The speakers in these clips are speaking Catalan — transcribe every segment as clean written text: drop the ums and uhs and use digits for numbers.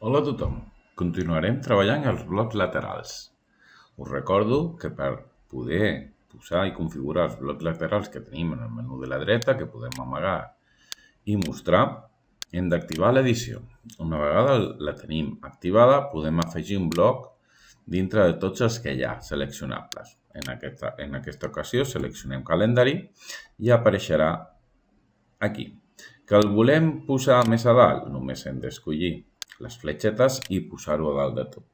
Hola a tothom. Continuarem treballant els blocs laterals. Us recordo que per poder posar i configurar els blocs laterals que tenim en el menú de la dreta, que podem amagar i mostrar, hem d'activar l'edició. Una vegada la tenim activada, podem afegir un bloc dintre de tots els que hi ha seleccionables. En aquesta ocasió seleccionem calendari i apareixerà aquí. Que el volem posar més a dalt, només hem d'escollir les fletxetes i posar-ho a dalt de tot.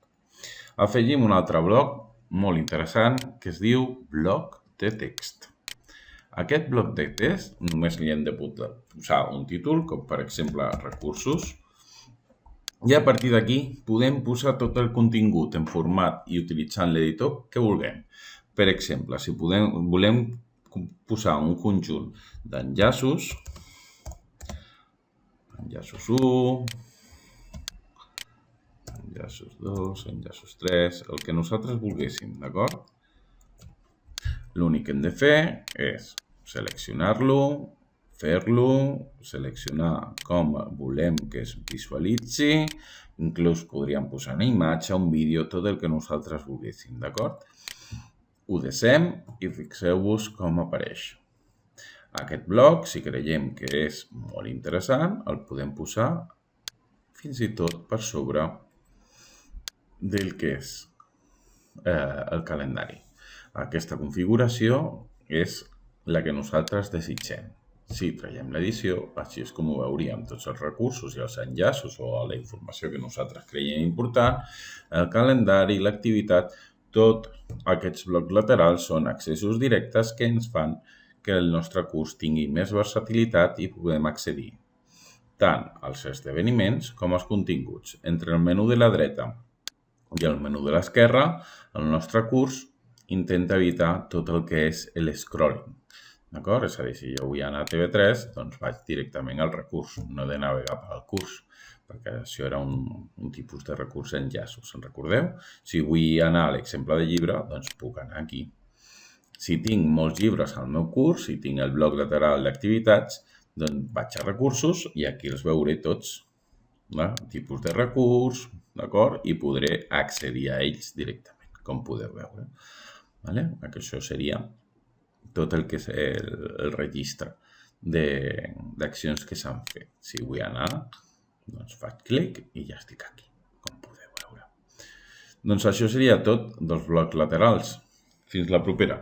Afegim un altre bloc molt interessant que es diu bloc de text. Aquest bloc de text només li hem de posar un títol, com per exemple recursos, i a partir d'aquí podem posar tot el contingut en format i utilitzant l'editor que vulguem. Per exemple, si volem posar un conjunt d'enllaços, enllaços 1, enllaços 2, enllaços 3, el que nosaltres volguéssim, d'acord? L'únic que hem de fer és seleccionar-lo, fer-lo, seleccionar com volem que es visualitzi, inclús podríem posar una imatge, un vídeo, tot el que nosaltres volguéssim, d'acord? Ho desem i fixeu-vos com apareix. Aquest bloc, si creiem que és molt interessant, el podem posar fins i tot per sobre del que és el calendari. Aquesta configuració és la que nosaltres desitgem. Si traiem l'edició, així és com ho veuríem tots els recursos i els enllaços o la informació que nosaltres creiem important, el calendari, l'activitat, tots aquests blocs laterals són accessos directes que ens fan que el nostre curs tingui més versatilitat i puguem accedir tant als esdeveniments com als continguts. Entre el menú de la dreta i el menú de l'esquerra, el nostre curs intenta evitar tot el que és l'scrolling. D'acord? És a dir, si jo vull anar a TV3, doncs vaig directament al recurs, no he de navegar pel curs, perquè això era un tipus de recurs enllaços, en recordeu? Si vull anar a l'exemple de llibre, doncs puc anar aquí. Si tinc molts llibres al meu curs, si tinc el bloc lateral d'activitats, doncs vaig a recursos i aquí els veuré tots. Tipus de recurs, d'acord? I podré accedir a ells directament, com podeu veure. Això seria tot el que és el registre d'accions que s'han fet. Si vull anar, doncs faig clic i ja estic aquí, com podeu veure. Doncs això seria tot dels blocs laterals. Fins la propera.